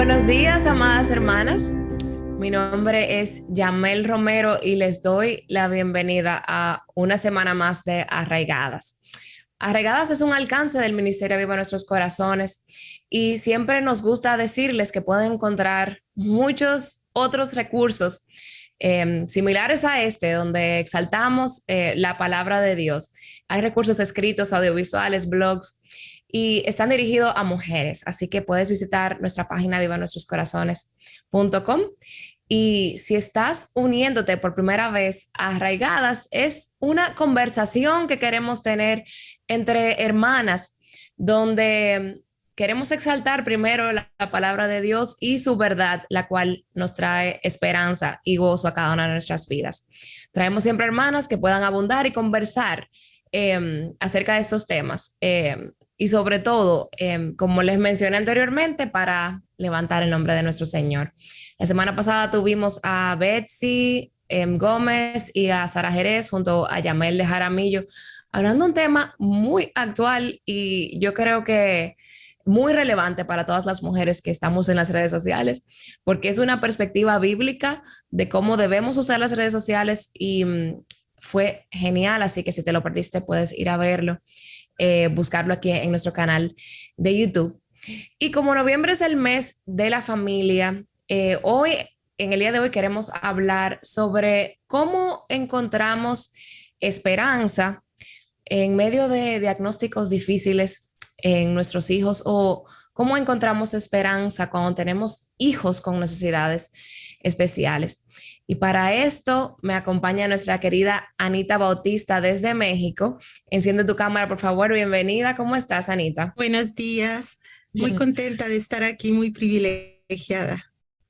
Buenos días, amadas hermanas. Mi nombre es Yamel Romero y les doy la bienvenida a una semana más de Arraigadas. Arraigadas es un alcance del Ministerio Viva Nuestros Corazones y siempre nos gusta decirles que pueden encontrar muchos otros recursos similares a este, donde exaltamos la palabra de Dios. Hay recursos escritos, audiovisuales, blogs y están dirigidos a mujeres, así que puedes visitar nuestra página vivanuestroscorazones.com. Y si estás uniéndote por primera vez a Arraigadas, es una conversación que queremos tener entre hermanas, donde queremos exaltar primero la palabra de Dios y su verdad, la cual nos trae esperanza y gozo a cada una de nuestras vidas. Traemos siempre hermanas que puedan abundar y conversar acerca de estos temas. Y sobre todo, como les mencioné anteriormente, para levantar el nombre de nuestro Señor. La semana pasada tuvimos a Betsy Gómez y a Sara Jerez junto a Yamel de Jaramillo, hablando de un tema muy actual y yo creo que muy relevante para todas las mujeres que estamos en las redes sociales, porque es una perspectiva bíblica de cómo debemos usar las redes sociales y fue genial, así que si te lo perdiste puedes ir a verlo, buscarlo aquí en nuestro canal de YouTube. Y como noviembre es el mes de la familia, hoy, en el día de hoy queremos hablar sobre cómo encontramos esperanza en medio de diagnósticos difíciles en nuestros hijos o cómo encontramos esperanza cuando tenemos hijos con necesidades especiales. Y para esto me acompaña nuestra querida Anita Bautista desde México. Enciende tu cámara, por favor. Bienvenida. ¿Cómo estás, Anita? Buenos días, muy contenta de estar aquí, muy privilegiada.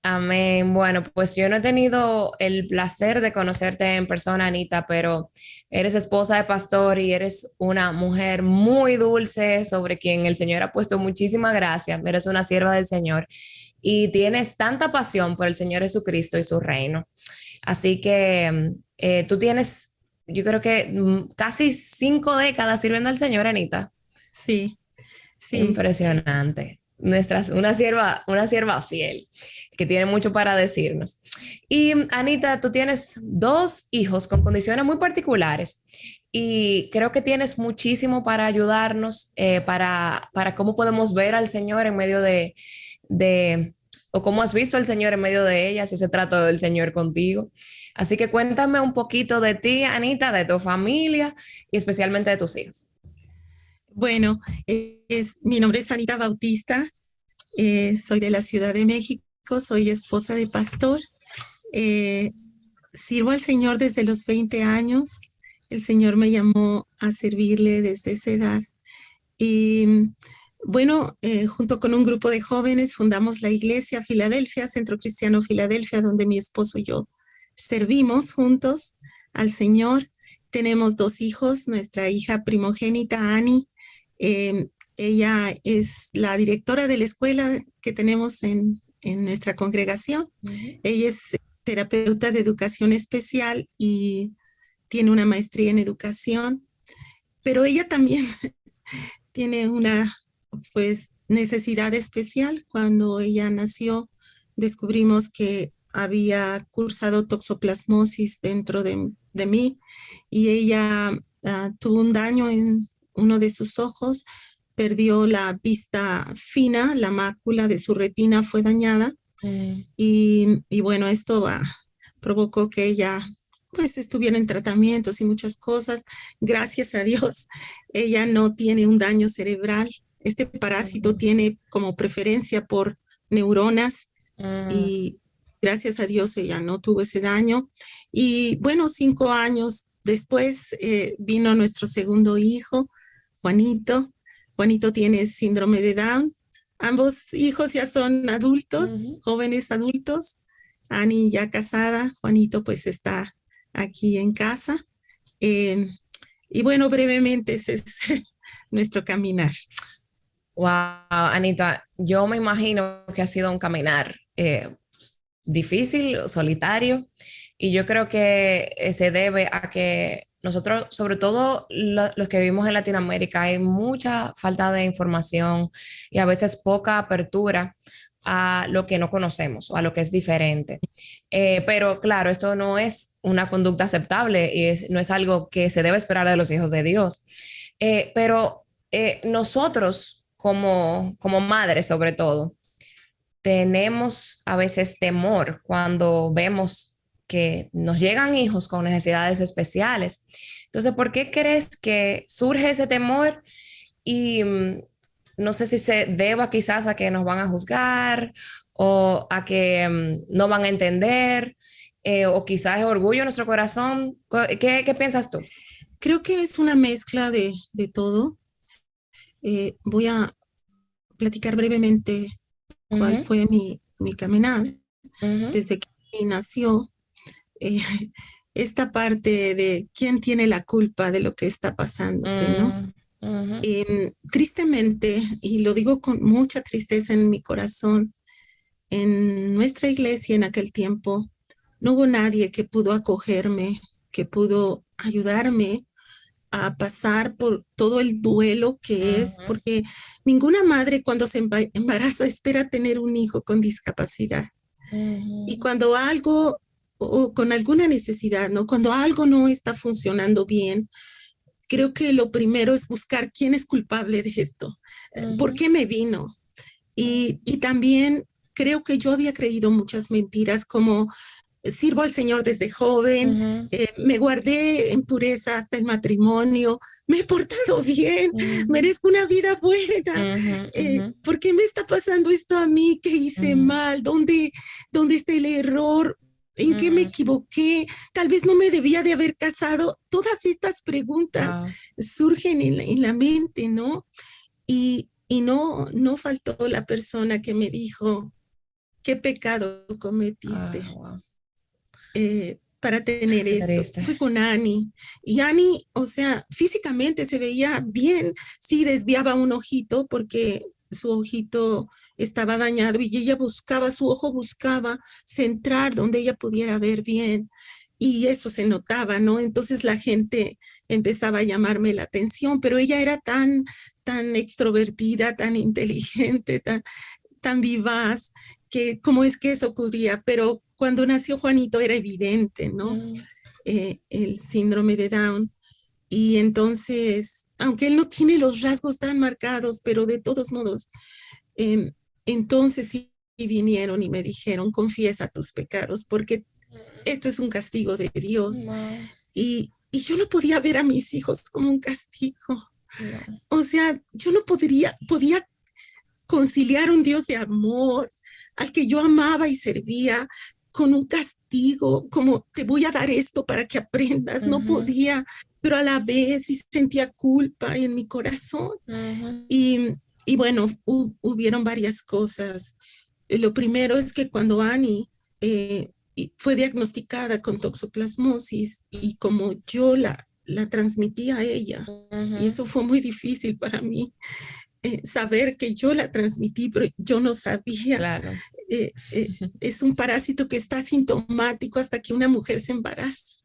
Amén. Bueno, pues yo no he tenido el placer de conocerte en persona, Anita, pero eres esposa de pastor y eres una mujer muy dulce sobre quien el Señor ha puesto muchísima gracia. Eres una sierva del Señor y tienes tanta pasión por el Señor Jesucristo y su reino. Así que tú tienes, yo creo que casi 5 décadas sirviendo al Señor, Anita. Sí, sí. Impresionante. Una sierva fiel que tiene mucho para decirnos. Y Anita, tú tienes 2 hijos con condiciones muy particulares y creo que tienes muchísimo para ayudarnos, para cómo podemos ver al Señor en medio de, o cómo has visto al Señor en medio de ellas, si se trata del Señor contigo. Así que cuéntame un poquito de ti, Anita, de tu familia y especialmente de tus hijos. Bueno, mi nombre es Anita Bautista, soy de la Ciudad de México, soy esposa de pastor, eh, sirvo al Señor desde los 20 años, el Señor me llamó a servirle desde esa edad. Y bueno, junto con un grupo de jóvenes fundamos la iglesia Filadelfia, Centro Cristiano Filadelfia, donde mi esposo y yo servimos juntos al Señor. Tenemos 2 hijos, nuestra hija primogénita, Annie, eh, ella es la directora de la escuela que tenemos en nuestra congregación. Ella es terapeuta de educación especial y tiene una maestría en educación, pero ella también tiene una pues necesidad especial. Cuando ella nació, descubrimos que había cursado toxoplasmosis dentro de mí y ella tuvo un daño en uno de sus ojos, perdió la vista fina, la mácula de su retina fue dañada y bueno, esto provocó que ella pues estuviera en tratamientos y muchas cosas. Gracias a Dios, ella no tiene un daño cerebral. Este parásito tiene como preferencia por neuronas y gracias a Dios ella no tuvo ese daño. Y bueno, 5 años después vino nuestro segundo hijo, Juanito. Juanito tiene síndrome de Down. Ambos hijos ya son adultos, jóvenes adultos. Annie ya casada, Juanito pues está aquí en casa. Y bueno, brevemente ese es nuestro caminar. Wow, Anita, yo me imagino que ha sido un caminar difícil, solitario, y yo creo que se debe a que nosotros, sobre todo los que vivimos en Latinoamérica, hay mucha falta de información y a veces poca apertura a lo que no conocemos o a lo que es diferente. Pero claro, esto no es una conducta aceptable y no es algo que se debe esperar de los hijos de Dios. Pero nosotros como madres sobre todo, tenemos a veces temor cuando vemos que nos llegan hijos con necesidades especiales. Entonces, ¿por qué crees que surge ese temor? Y no sé si se deba quizás a que nos van a juzgar o a que no van a entender, o quizás es orgullo en nuestro corazón. ¿Qué piensas tú? Creo que es una mezcla de todo. Voy a platicar brevemente cuál Ujú, fue mi caminar ujú, desde que nació. eh, Esta parte de quién tiene la culpa de lo que está pasándote, ¿no? mm, ujú, Tristemente, y lo digo con mucha tristeza en mi corazón, en nuestra iglesia en aquel tiempo no hubo nadie que pudo acogerme, que pudo ayudarme a pasar por todo el duelo que es, ujú, porque ninguna madre cuando se embaraza espera tener un hijo con discapacidad. Y ujú, cuando algo o con alguna necesidad, ¿no? Cuando algo no está funcionando bien, creo que lo primero es buscar quién es culpable de esto, por ujú, qué me vino. Y también creo que yo había creído muchas mentiras como sirvo al Señor desde joven, ujú, me guardé en pureza hasta el matrimonio, me he portado bien, ujú, merezco una vida buena. ujú, ujú, ¿Por qué me está pasando esto a mí? ¿Qué hice ujú, mal? ¿Dónde está el error? ¿En qué me ujú. equivoqué? Tal vez no me debía de haber casado. Todas estas preguntas Wow. surgen en la mente, ¿no? Y no faltó la persona que me dijo, ¿qué pecado cometiste Wow. para tener Qué esto? triste. Fue con Annie. Y Annie, o sea, físicamente se veía bien. Sí, desviaba un ojito porque su ojito estaba dañado y ella buscaba, su ojo buscaba centrar donde ella pudiera ver bien. Y eso se notaba, ¿no? Entonces la gente empezaba a llamarme la atención, pero ella era tan extrovertida, tan inteligente, tan vivaz, que cómo es que eso ocurría, pero cuando nació Juanito era evidente, ¿no? Mm, El síndrome de Down. Y entonces, aunque él no tiene los rasgos tan marcados, pero de todos modos, eh, entonces sí vinieron y me dijeron, confiesa tus pecados, porque esto es un castigo de Dios. no, Y yo no podía ver a mis hijos como un castigo. no. O sea, yo no podía conciliar un Dios de amor al que yo amaba y servía con un castigo, como te voy a dar esto para que aprendas. No Ujú, podía, pero a la vez sí sentía culpa en mi corazón. ujú, Y, y bueno, hubieron varias cosas. Lo primero es que cuando Annie fue diagnosticada con toxoplasmosis y como yo la transmití a ella, y ujú, eso fue muy difícil para mí, saber que yo la transmití, pero yo no sabía. claro. Eh, eh, es un parásito que está asintomático hasta que una mujer se embaraza.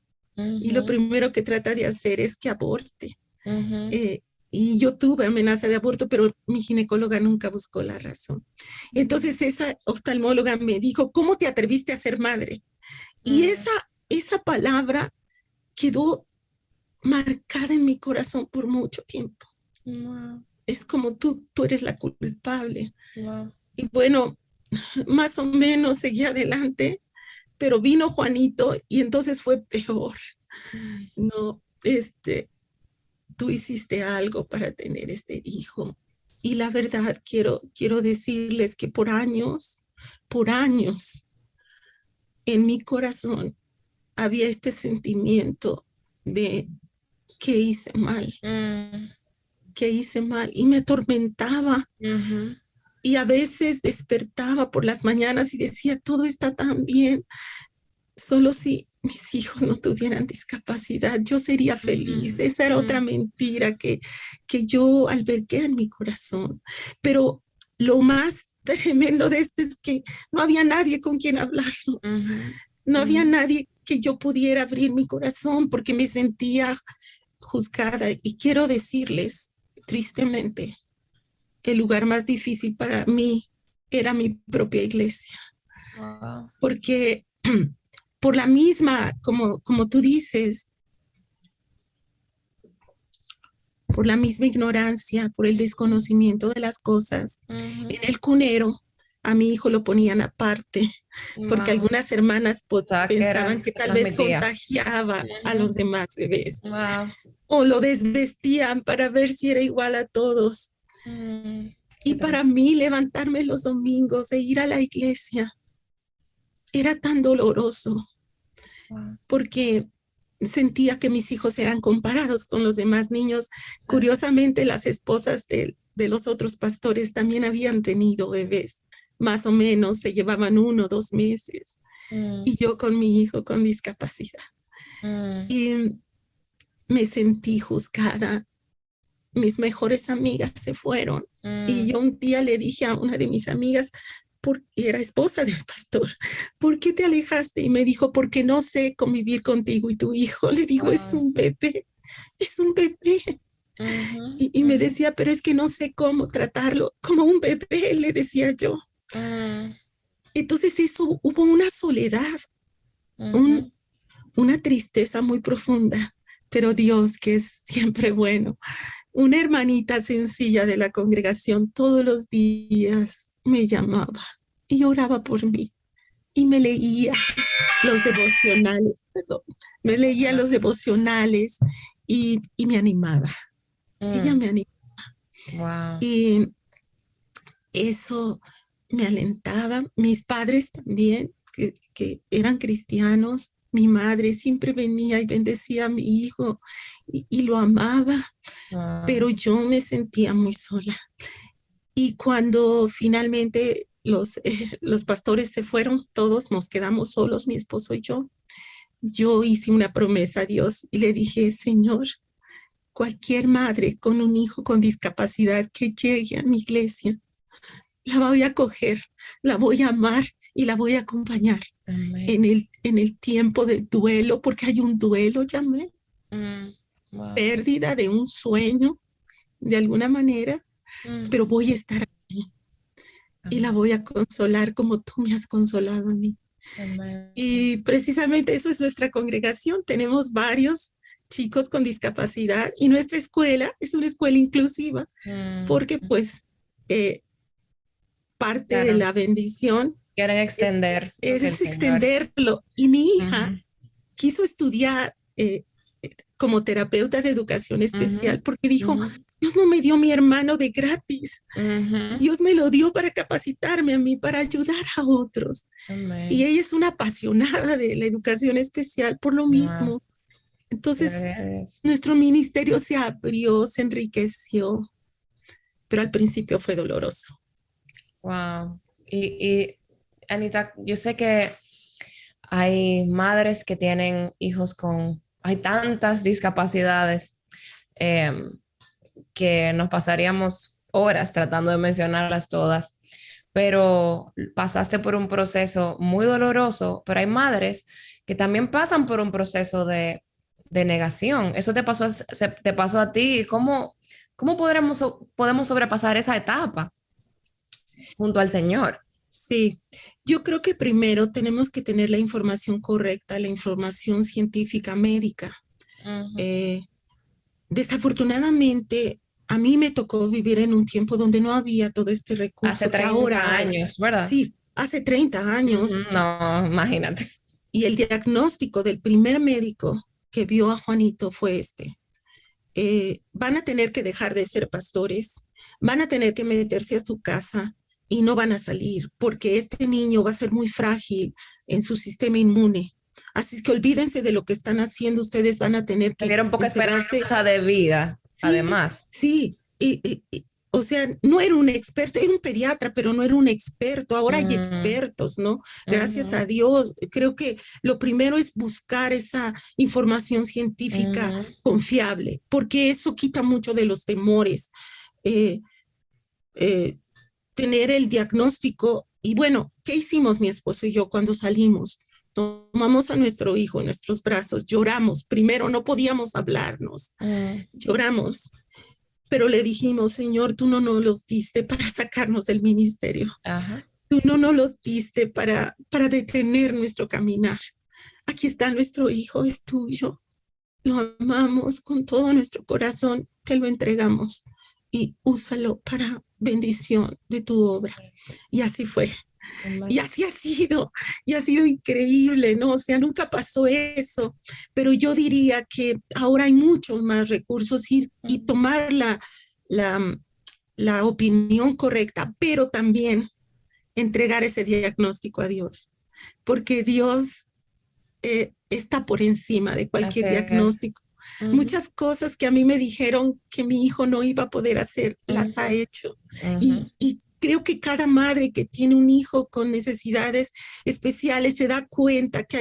Y lo Ujú, primero que trata de hacer es que aborte. ujú, Eh, y yo tuve amenaza de aborto, pero mi ginecóloga nunca buscó la razón. Entonces esa oftalmóloga me dijo, ¿cómo te atreviste a ser madre? Y ujú, esa palabra quedó marcada en mi corazón por mucho tiempo. wow, Es como tú eres la culpable. wow. Y bueno, más o menos seguí adelante, pero vino Juanito y entonces fue peor. Mm, No, tú hiciste algo para tener este hijo. Y la verdad, quiero decirles que por años, en mi corazón había este sentimiento de que hice mal, mm, que hice mal y me atormentaba. ujú, Y a veces despertaba por las mañanas y decía, todo está tan bien, solo si mis hijos no tuvieran discapacidad, yo sería feliz. ujú, Esa era otra mm, mentira que yo albergué en mi corazón. Pero lo más tremendo de esto es que no había nadie con quien hablarlo. ujú, No había ujú, nadie que yo pudiera abrir mi corazón porque me sentía juzgada. Y quiero decirles, tristemente, el lugar más difícil para mí era mi propia iglesia, Wow. porque por la misma, como tú dices, por la misma ignorancia, por el desconocimiento de las cosas, en el cunero a mi hijo lo ponían aparte, porque Wow. algunas hermanas O sea, que pensaban era, que se tal vez transmitía. contagiaba a Ujú. los demás bebés, Wow. o lo desvestían para ver si era igual a todos. Qué Y para triste. mí levantarme los domingos e ir a la iglesia era tan doloroso Wow. porque sentía que mis hijos eran comparados con los demás niños. Sí. Curiosamente, las esposas de los otros pastores también habían tenido bebés, más o menos, se llevaban 1 o 2 meses, Mm, y yo con mi hijo con discapacidad. mm, Y me sentí juzgada. Mis mejores amigas se fueron. Y mm. yo un día le dije a una de mis amigas, era esposa del pastor, ¿por qué te alejaste? Y me dijo, porque no sé convivir contigo y tu hijo. Le digo, es Wow. un bebé, es un bebé. Ujú, Y me ujú, decía, pero es que no sé cómo tratarlo, como un bebé, le decía yo. mm, Entonces eso, hubo una soledad, ujú. un, una tristeza muy profunda, pero Dios, que es siempre bueno. Una hermanita sencilla de la congregación todos los días me llamaba y oraba por mí y me leía los devocionales, perdón, me leía los devocionales y me animaba. Ella Mm, me animaba wow. y eso me alentaba. Mis padres también, que eran cristianos, mi madre siempre venía y bendecía a mi hijo y lo amaba, Wow. pero yo me sentía muy sola. Y cuando finalmente los pastores se fueron, todos nos quedamos solos, mi esposo y yo hice una promesa a Dios y le dije, Señor, cualquier madre con un hijo con discapacidad que llegue a mi iglesia, la voy a acoger, la voy a amar y la voy a acompañar Amén. en el tiempo de duelo, porque hay un duelo, llamé, Mm, wow. pérdida de un sueño, de alguna manera, Mm, pero voy a estar y la amén. voy a consolar como tú me has consolado a mí. Amén. Y precisamente eso es nuestra congregación. Tenemos varios chicos con discapacidad y nuestra escuela es una escuela inclusiva Mm, porque pues eh, parte de claro. la bendición Quieren es, extender lo que el es Señor. extenderlo. Y mi hija Ujú, quiso estudiar como terapeuta de educación ujú, especial porque dijo, ujú, Dios no me dio mi hermano de gratis. ujú. Dios me lo dio para capacitarme a mí, para ayudar a otros. Y Amén. ella es una apasionada de la educación especial por lo Wow. mismo. Entonces, Gloria a Dios. nuestro ministerio se abrió, se enriqueció, pero al principio fue doloroso. Wow. Y Anita, yo sé que hay madres que tienen hijos con, hay tantas discapacidades que nos pasaríamos horas tratando de mencionarlas todas, pero pasaste por un proceso muy doloroso, pero hay madres que también pasan por un proceso de negación. Eso te pasó a ti. ¿Cómo podemos sobrepasar esa etapa junto al Señor? Sí, yo creo que primero tenemos que tener la información correcta, la información científica médica. Ujú. Eh, Desafortunadamente, a mí me tocó vivir en un tiempo donde no había todo este Hace recurso que 30 ahora hay. años, ¿verdad? Sí, hace 30 Ujú. años. No, imagínate. Y el diagnóstico del primer médico que vio a Juanito fue este. Van a tener que dejar de ser pastores, van a tener que meterse a su casa y no van a salir porque este niño va a ser muy frágil en su sistema inmune. Así es que olvídense de lo que están haciendo, ustedes van a tener Te que dieron poca encerrarse. esperanza de vida, Sí, además. sí, o sea, no era un experto, era un pediatra, pero no era un experto. Ahora hay Mm, expertos, ¿no? Gracias ujú, a Dios. Creo que lo primero es buscar esa información científica ujú, confiable, porque eso quita mucho de los temores. Eh, eh, Tener el diagnóstico. Y bueno, ¿qué hicimos mi esposo y yo cuando salimos? Tomamos a nuestro hijo en nuestros brazos, lloramos. Primero no podíamos hablarnos, mm, lloramos pero le dijimos, Señor, tú no nos los diste para sacarnos del ministerio. Ajá. Tú no nos los diste para detener nuestro caminar. Aquí está nuestro hijo, es tuyo. Lo amamos con todo nuestro corazón, te lo entregamos y úsalo para bendición de tu obra. Y así fue. Y así ha sido increíble, ¿no? O sea, nunca pasó eso, pero yo diría que ahora hay muchos más recursos y tomar la opinión correcta, pero también entregar ese diagnóstico a Dios, porque Dios está por encima de Así cualquier es. diagnóstico. Muchas cosas que a mí me dijeron que mi hijo no iba a poder hacer, las ha hecho. Y creo que cada madre que tiene un hijo con necesidades especiales se da cuenta que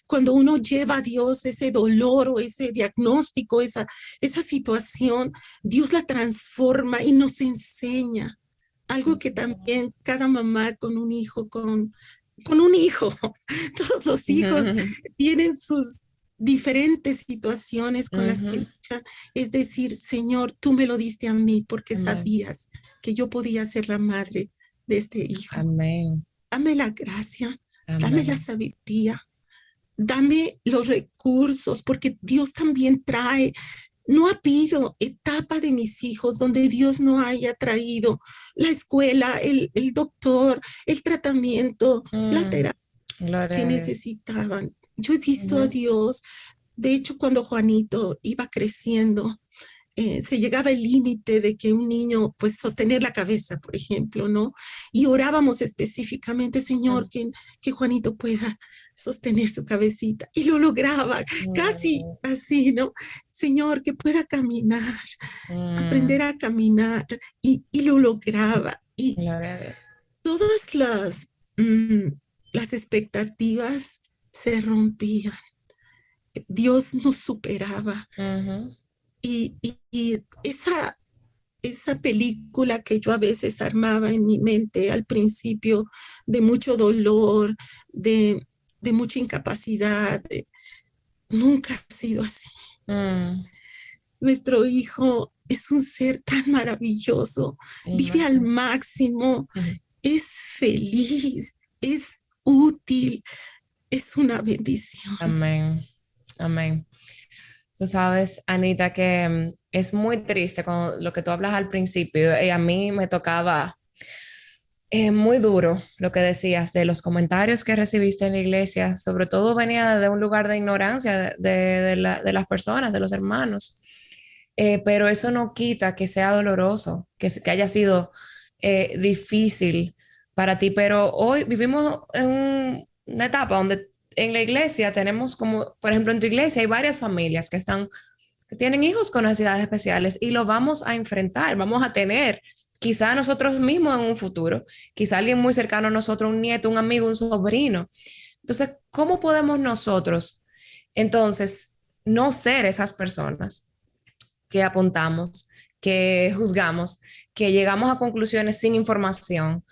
cuando uno lleva a Dios ese dolor o ese diagnóstico, esa situación, Dios la transforma y nos enseña. Algo que también cada mamá con un hijo, con un hijo, todos los hijos tienen sus diferentes situaciones con las que luchan. Es decir, Señor, tú me lo diste a mí porque Amén. sabías que yo podía ser la madre de este hijo. Amén. Dame la gracia, dame Amén. la sabiduría, dame los recursos, porque Dios también trae. No ha habido etapa de mis hijos donde Dios no haya traído la escuela, el doctor, el tratamiento, la terapia Gloria que a Dios. necesitaban. Yo he visto a Dios. De hecho, cuando Juanito iba creciendo, se llegaba el límite de que un niño, pues sostener la cabeza, por ejemplo, ¿no? Y orábamos específicamente, Señor, que Juanito pueda sostener su cabecita. Y lo lograba, casi así, ¿no? Señor, que pueda caminar, aprender a caminar. Y lo lograba. Y Gloria a Dios. todas las expectativas se rompían. Dios nos superaba. Y esa película que yo a veces armaba en mi mente al principio, de mucho dolor, de mucha incapacidad, nunca ha sido así. Nuestro hijo es un ser tan maravilloso, vive al máximo, es feliz, es útil, es una bendición. Amén. Amén. Tú sabes, Anita, que es muy triste con lo que tú hablas al principio y a mí me tocaba muy duro lo que decías de los comentarios que recibiste en la iglesia, sobre todo venía de un lugar de ignorancia de las personas, de los hermanos. Pero eso no quita que sea doloroso, que haya sido difícil para ti, pero hoy vivimos en una etapa donde en la iglesia tenemos como, por ejemplo, en tu iglesia hay varias familias que tienen hijos con necesidades especiales y lo vamos a enfrentar, vamos a tener quizá nosotros mismos en un futuro, quizá alguien muy cercano a nosotros, un nieto, un amigo, un sobrino. Entonces, ¿cómo podemos nosotros entonces no ser esas personas que apuntamos, que juzgamos, que llegamos a conclusiones sin información?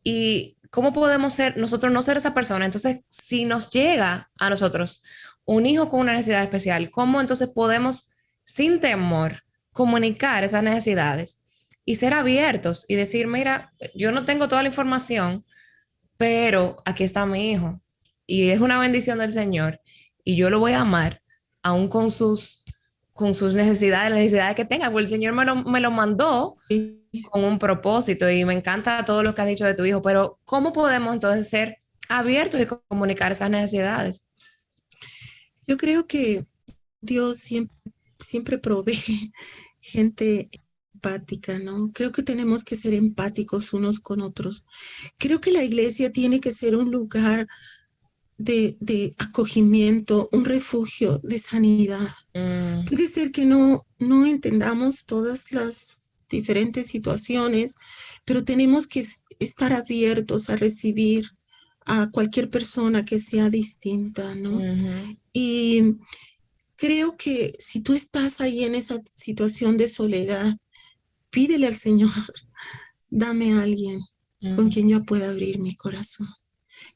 ¿Y cómo podemos ser nosotros no ser esa persona? Entonces, si nos llega a nosotros un hijo con una necesidad especial, ¿cómo entonces podemos, sin temor, comunicar esas necesidades y ser abiertos y decir, mira, yo no tengo toda la información, pero aquí está mi hijo y es una bendición del Señor y yo lo voy a amar aún con sus necesidades, las necesidades que tenga, porque el Señor me lo mandó con un propósito y me encanta todo lo que has dicho de tu hijo, pero ¿cómo podemos entonces ser abiertos y comunicar esas necesidades? Yo creo que Dios siempre provee gente empática, ¿no? Creo que tenemos que ser empáticos unos con otros. Creo que la iglesia tiene que ser un lugar de acogimiento, un refugio de sanidad. Puede ser que no entendamos todas las diferentes situaciones, pero tenemos que estar abiertos a recibir a cualquier persona que sea distinta, ¿no? Y creo que si tú estás ahí en esa situación de soledad, pídele al Señor, dame a alguien con quien yo pueda abrir mi corazón,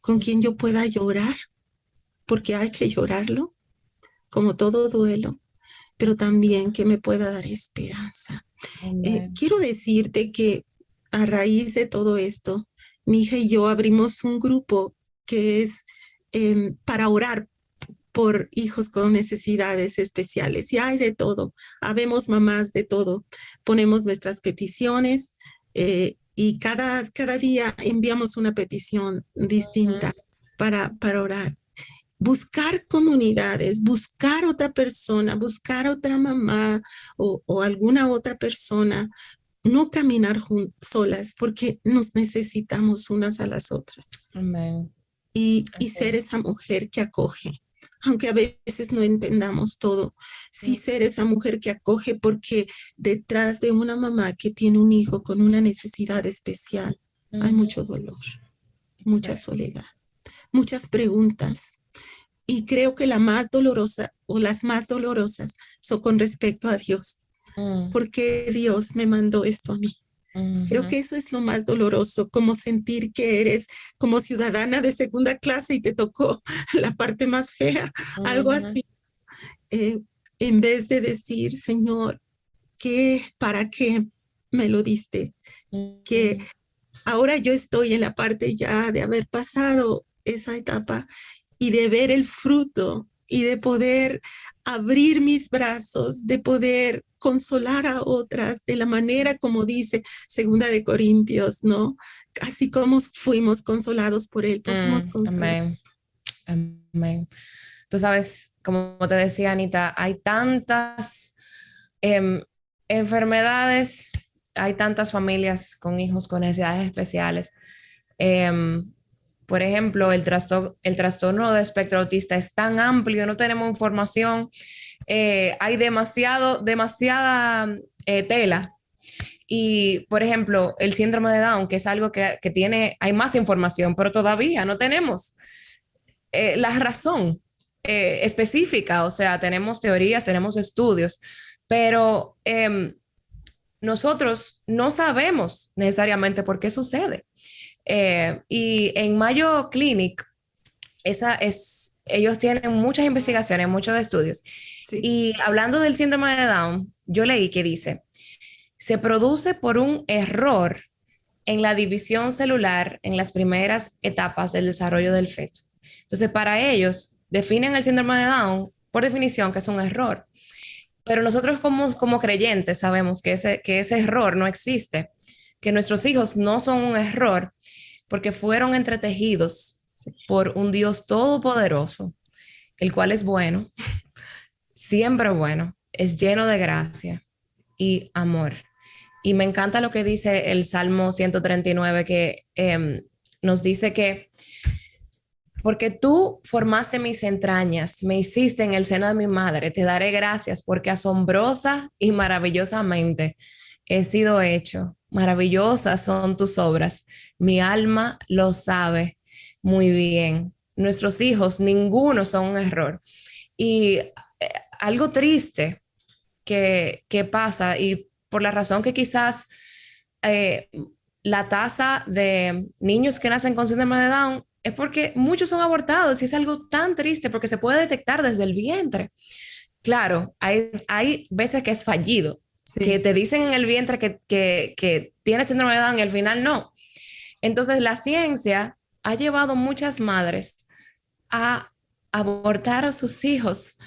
con quien yo pueda llorar, porque hay que llorarlo, como todo duelo, pero también que me pueda dar esperanza. Amén. Quiero decirte que a raíz de todo esto, mi hija y yo abrimos un grupo que es para orar por hijos con necesidades especiales. Y hay de todo, habemos mamás de todo. Ponemos nuestras peticiones y cada día enviamos una petición distinta para orar. Buscar comunidades, buscar otra persona, buscar otra mamá o alguna otra persona, no caminar solas porque nos necesitamos unas a las otras Amén. y Así ser es. esa mujer que acoge. Aunque a veces no entendamos todo, sí ser esa mujer que acoge porque detrás de una mamá que tiene un hijo con una necesidad especial hay Ujú. mucho dolor, mucha Exacto. soledad, muchas preguntas. Y creo que la más dolorosa o las más dolorosas son con respecto a Dios. Mm, ¿Por qué Dios me mandó esto a mí? Creo ujú, que eso es lo más doloroso, como sentir que eres como ciudadana de segunda clase y te tocó la parte más fea, algo ujú, así. Eh, en vez de decir, Señor, ¿para qué me lo diste? Que ujú, ahora yo estoy en la parte ya de haber pasado esa etapa y de ver el fruto y de poder abrir mis brazos, de poder consolar a otras de la manera como dice Segunda de Corintios, ¿no? Así como fuimos consolados por él, podemos consolar. amén. Amén. Tú sabes, como te decía Anita, hay tantas em, enfermedades, hay tantas familias con hijos con necesidades especiales. Em, por ejemplo, el trastorno de espectro autista es tan amplio, no tenemos información, hay demasiada tela. Y, por ejemplo, el síndrome de Down, que es algo que tiene, hay más información, pero todavía no tenemos la razón específica, o sea, tenemos teorías, tenemos estudios, pero nosotros no sabemos necesariamente por qué sucede. Y en Mayo Clinic, ellos tienen muchas investigaciones, muchos estudios. Sí, Y hablando del síndrome de Down, yo leí que dice, se produce por un error en la división celular en las primeras etapas del desarrollo del feto. Entonces, para ellos, definen el síndrome de Down por definición que es un error. Pero nosotros como creyentes sabemos que ese error no existe, que nuestros hijos no son un error porque fueron entretejidos sí. por un Dios todopoderoso, el cual es bueno, siempre bueno, es lleno de gracia y amor. Y me encanta lo que dice el Salmo 139, que nos dice que porque tú formaste mis entrañas, me hiciste en el seno de mi madre, te daré gracias porque asombrosa y maravillosamente he sido hecho. Maravillosas son tus obras. Mi alma lo sabe muy bien. Nuestros hijos, ninguno son un error. Y algo triste que pasa y por la razón que quizás eh, la tasa de niños que nacen con síndrome de Down es porque muchos son abortados y es algo tan triste porque se puede detectar desde el vientre. Claro, hay veces que es fallido, que Sí, te dicen en el vientre que tienes síndrome de Down y al final no. Entonces la ciencia ha llevado muchas madres a abortar a sus hijos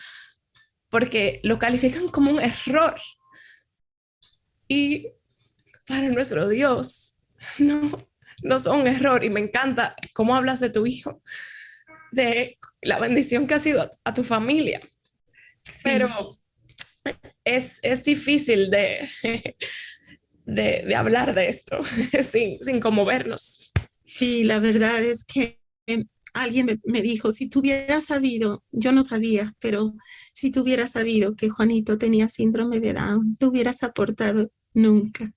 porque lo califican como un error. Y para nuestro Dios, no, no son un error. Y me encanta cómo hablas de tu hijo, de la bendición que ha sido a tu familia. Pero sí. es difícil de hablar de esto sin conmovernos. Y la verdad es que alguien me dijo, si tú hubieras sabido, yo no sabía, pero si tú hubieras sabido que Juanito tenía síndrome de Down, lo hubieras aportado nunca.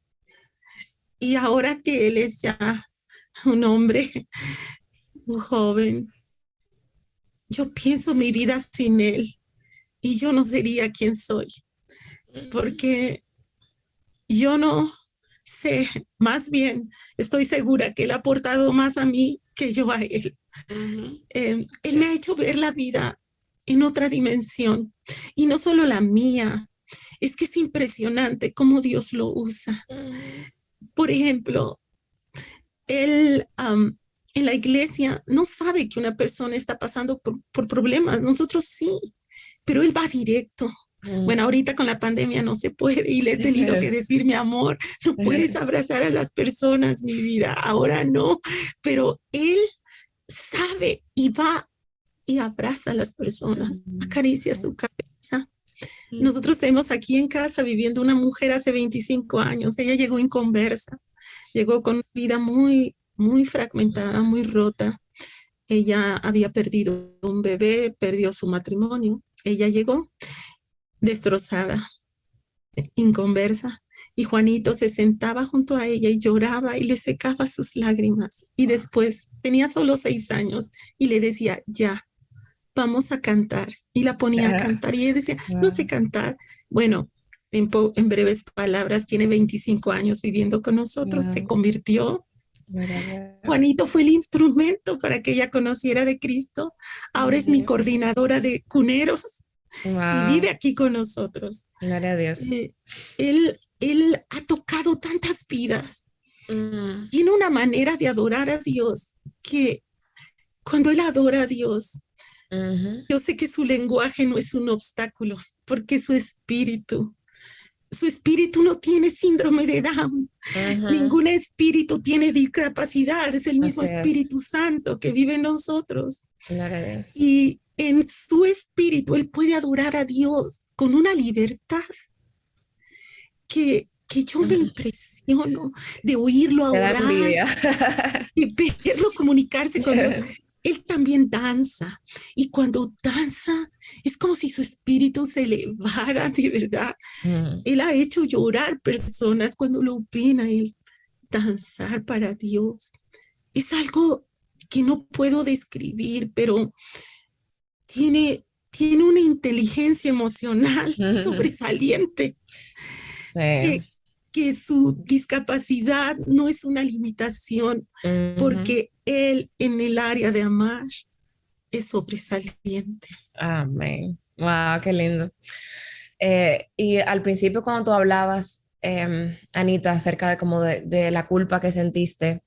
Y ahora que él es ya un hombre, un joven, yo pienso mi vida sin él y yo no sería quien soy, porque yo no sé, más bien estoy segura que él ha aportado más a mí que yo a él. Él me ha hecho ver la vida en otra dimensión y no solo la mía. Es que es impresionante cómo Dios lo usa. Por ejemplo, él en la iglesia no sabe que una persona está pasando por problemas. Nosotros sí, pero él va directo. Bueno, ahorita con la pandemia no se puede y le he tenido que decir, mi amor, no puedes abrazar a las personas, mi vida, ahora no. Pero él sabe y va y abraza a las personas, acaricia su cabeza. Nosotros tenemos aquí en casa viviendo una mujer hace 25 años. Ella llegó inconversa, llegó con vida muy, muy fragmentada, muy rota. Ella había perdido un bebé, perdió su matrimonio. Ella llegó destrozada, inconversa. Y Juanito se sentaba junto a ella y lloraba y le secaba sus lágrimas. Y después tenía solo 6 años y le decía, ya, vamos a cantar. Y la ponía a cantar y ella decía, no sé cantar. Bueno, en breves palabras, tiene 25 años viviendo con nosotros, se convirtió. Juanito fue el instrumento para que ella conociera de Cristo. Ahora es mi coordinadora de cuneros y vive aquí con nosotros. Gloria a Dios. Él ha tocado tantas vidas. Tiene una manera de adorar a Dios que cuando él adora a Dios, yo sé que su lenguaje no es un obstáculo, porque su espíritu no tiene síndrome de Down. Ningún espíritu tiene discapacidad. Es el mismo Espíritu Santo que vive en nosotros. Y en su espíritu él puede adorar a Dios con una libertad que yo me impresiono de oírlo orar, de verlo comunicarse con Dios. Él también danza, y cuando danza es como si su espíritu se elevara de verdad. Él ha hecho llorar personas cuando lo ven a él danzar para Dios. Es algo que no puedo describir, pero tiene una inteligencia emocional sobresaliente. Que su discapacidad no es una limitación, porque él en el área de amar es sobresaliente. Amén. Wow, qué lindo. Y al principio cuando tú hablabas, Anita, acerca de como de la culpa que sentiste,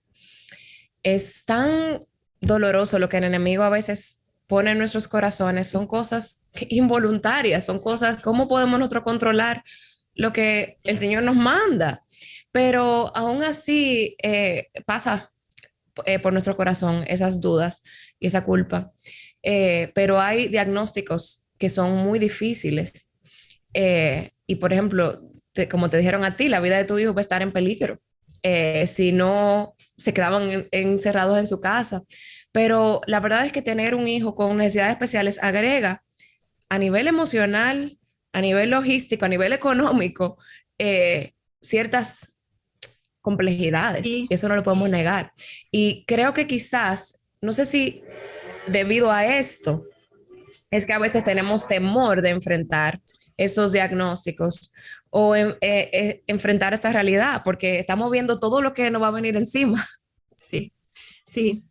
es tan doloroso lo que el enemigo a veces pone en nuestros corazones. Son cosas involuntarias, son cosas, ¿cómo podemos nosotros controlar lo que el Señor nos manda? Pero aún así pasa por nuestro corazón esas dudas y esa culpa. Pero hay diagnósticos que son muy difíciles. Y por ejemplo, como te dijeron a ti, la vida de tu hijo va a estar en peligro si no se quedaban encerrados en su casa. Pero la verdad es que tener un hijo con necesidades especiales agrega a nivel emocional, a nivel logístico, a nivel económico, ciertas complejidades. Y eso no lo podemos negar. Y creo que quizás, no sé si debido a esto, es que a veces tenemos temor de enfrentar esos diagnósticos o enfrentar esta realidad, porque estamos viendo todo lo que nos va a venir encima. Sí, sí.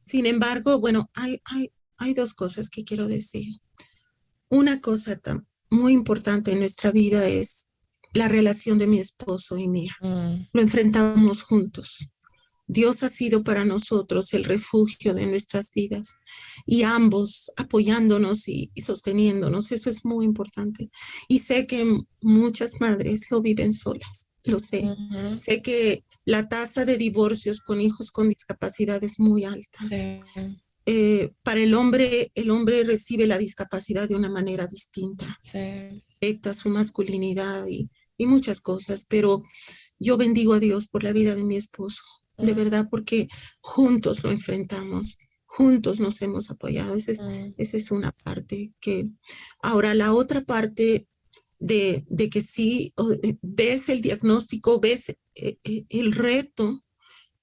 Sin embargo, bueno, hay 2 cosas que quiero decir. Una cosa muy importante en nuestra vida es la relación de mi esposo y mía. Lo enfrentamos juntos. Dios ha sido para nosotros el refugio de nuestras vidas y ambos apoyándonos y sosteniéndonos. Eso es muy importante. Y sé que muchas madres lo viven solas, lo sé. Sé que la tasa de divorcios con hijos con discapacidad es muy alta. Para el hombre recibe la discapacidad de una manera distinta. Afecta su masculinidad y muchas cosas, pero yo bendigo a Dios por la vida de mi esposo. De verdad, porque juntos lo enfrentamos, juntos nos hemos apoyado. Esa es una parte que... Ahora, la otra parte de que sí, ves el diagnóstico, ves el reto,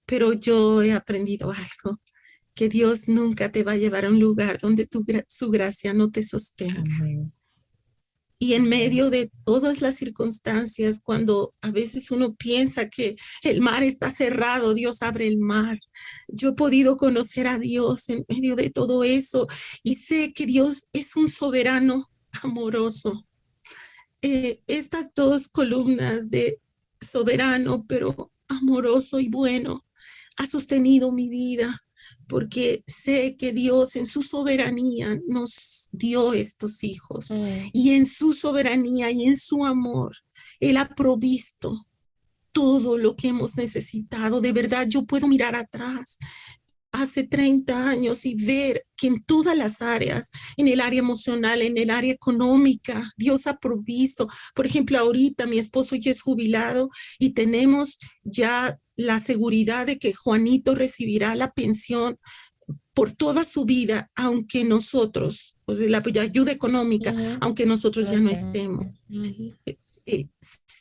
pero yo he aprendido algo, que Dios nunca te va a llevar a un lugar donde su gracia no te sostenga. Amén. Y en medio de todas las circunstancias, cuando a veces uno piensa que el mar está cerrado, Dios abre el mar. Yo he podido conocer a Dios en medio de todo eso y sé que Dios es un soberano amoroso. estas dos columnas de soberano, pero amoroso y bueno, ha sostenido mi vida, porque sé que Dios en su soberanía nos dio estos hijos, y en su soberanía y en su amor, Él ha provisto todo lo que hemos necesitado. De verdad, yo puedo mirar atrás hace 30 años y ver que en todas las áreas, en el área emocional, en el área económica, Dios ha provisto. Por ejemplo, ahorita mi esposo ya es jubilado y tenemos ya la seguridad de que Juanito recibirá la pensión por toda su vida, aunque nosotros, pues la ayuda económica, aunque nosotros ya no estemos.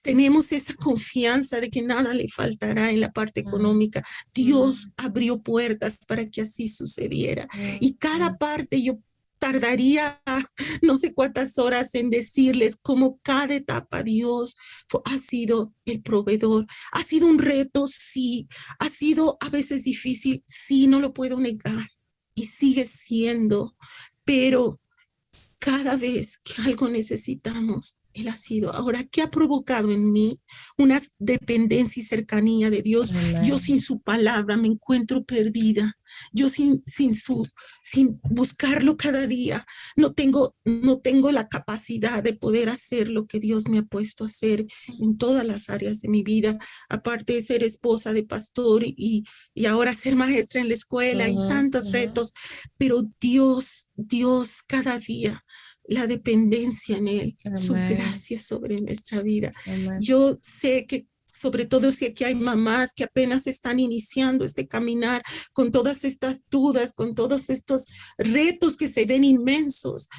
Tenemos esa confianza de que nada le faltará en la parte económica. Dios abrió puertas para que así sucediera. Y cada parte yo tardaría no sé cuántas horas en decirles cómo cada etapa Dios ha sido el proveedor. Ha sido un reto, sí. Ha sido a veces difícil, sí, no lo puedo negar. Y sigue siendo, pero cada vez que algo necesitamos, Él ha sido. Ahora, ¿qué ha provocado en mí? Una dependencia y cercanía de Dios. Amén. Yo sin su palabra me encuentro perdida. Yo sin buscarlo cada día, no tengo la capacidad de poder hacer lo que Dios me ha puesto a hacer en todas las áreas de mi vida. Aparte de ser esposa de pastor y ahora ser maestra en la escuela y tantos retos. Pero Dios cada día, la dependencia en Él, Amén. Su gracia sobre nuestra vida. Amén. Yo sé que sobre todo si aquí hay mamás que apenas están iniciando este caminar con todas estas dudas, con todos estos retos que se ven inmensos,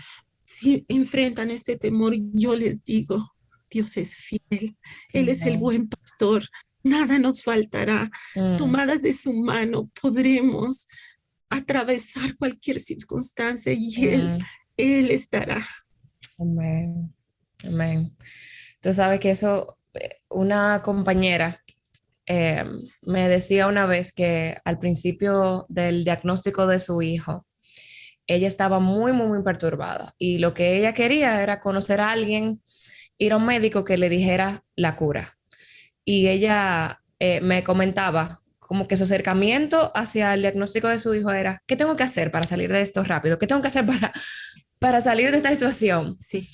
si enfrentan este temor, yo les digo, Dios es fiel, Él es el buen pastor, nada nos faltará. Tomadas de su mano podremos atravesar cualquier circunstancia y Él estará. Amén. Amén. Tú sabes que eso, una compañera me decía una vez que al principio del diagnóstico de su hijo, ella estaba muy, muy, muy perturbada y lo que ella quería era conocer a alguien, ir a un médico que le dijera la cura. Y ella me comentaba como que su acercamiento hacia el diagnóstico de su hijo era, ¿qué tengo que hacer para salir de esto rápido? ¿Qué tengo que hacer para salir de esta situación? Sí.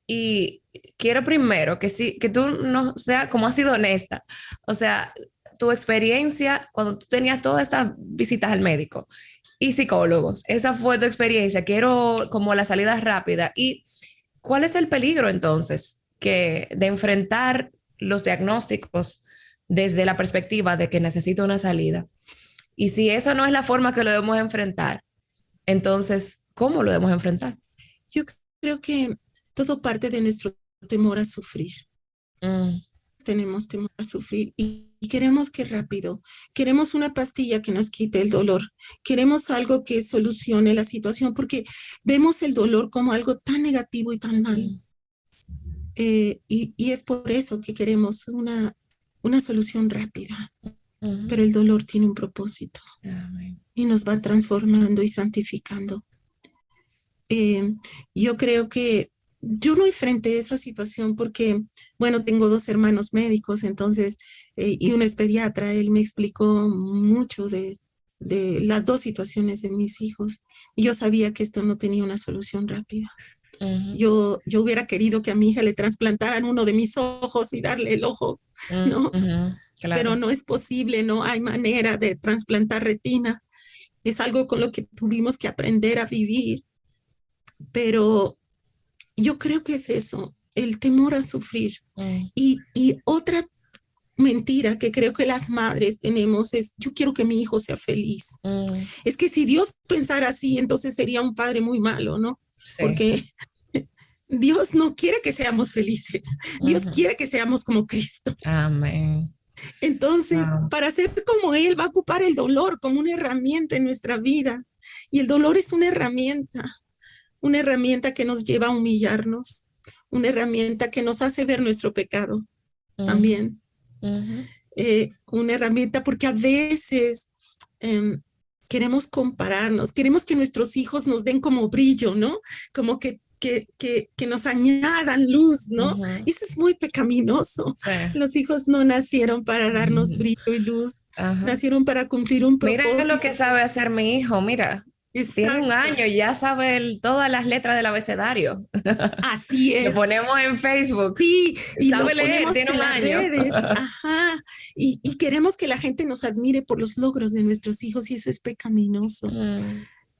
Y quiero primero que tú no sea como has sido honesta, o sea, tu experiencia cuando tú tenías todas estas visitas al médico y psicólogos, esa fue tu experiencia, quiero como la salida rápida. ¿Y cuál es el peligro entonces de enfrentar los diagnósticos desde la perspectiva de que necesito una salida? Y si eso no es la forma que lo debemos enfrentar, entonces, ¿cómo lo debemos enfrentar? Yo creo que todo parte de nuestro temor a sufrir. Tenemos temor a sufrir y queremos que rápido, queremos una pastilla que nos quite el dolor, queremos algo que solucione la situación porque vemos el dolor como algo tan negativo y tan mal. Y es por eso que queremos una solución rápida. Pero el dolor tiene un propósito y nos va transformando y santificando. Yo creo que yo no enfrenté esa situación porque, bueno, tengo 2 hermanos médicos, entonces, y uno es pediatra, él me explicó mucho de las 2 situaciones de mis hijos. Y yo sabía que esto no tenía una solución rápida. Yo hubiera querido que a mi hija le trasplantaran uno de mis ojos y darle el ojo, ¿no? Claro. Pero no es posible, no hay manera de trasplantar retina. Es algo con lo que tuvimos que aprender a vivir. Pero yo creo que es eso, el temor a sufrir. Y otra mentira que creo que las madres tenemos es, yo quiero que mi hijo sea feliz. Es que si Dios pensara así, entonces sería un padre muy malo, ¿no? Sí. Porque Dios no quiere que seamos felices. Dios quiere que seamos como Cristo. Amén. Entonces, para ser como Él, va a ocupar el dolor como una herramienta en nuestra vida. Y el dolor es una herramienta que nos lleva a humillarnos, una herramienta que nos hace ver nuestro pecado también. Una herramienta porque a veces queremos compararnos, queremos que nuestros hijos nos den como brillo, ¿no? Como que que nos añadan luz, ¿no? Ujú. Eso es muy pecaminoso. Sí. Los hijos no nacieron para darnos brillo y luz, Ajá. nacieron para cumplir un Mira lo propósito. que sabe hacer mi hijo, mira. Tiene un Exacto. año, ya sabe todas las letras del abecedario. Así Lo es. ponemos en Facebook. Sí, y Sabe lo leer, ponemos tiene en un las año. redes, ajá, y queremos que la gente nos admire por los logros de nuestros hijos y eso es pecaminoso, Mm.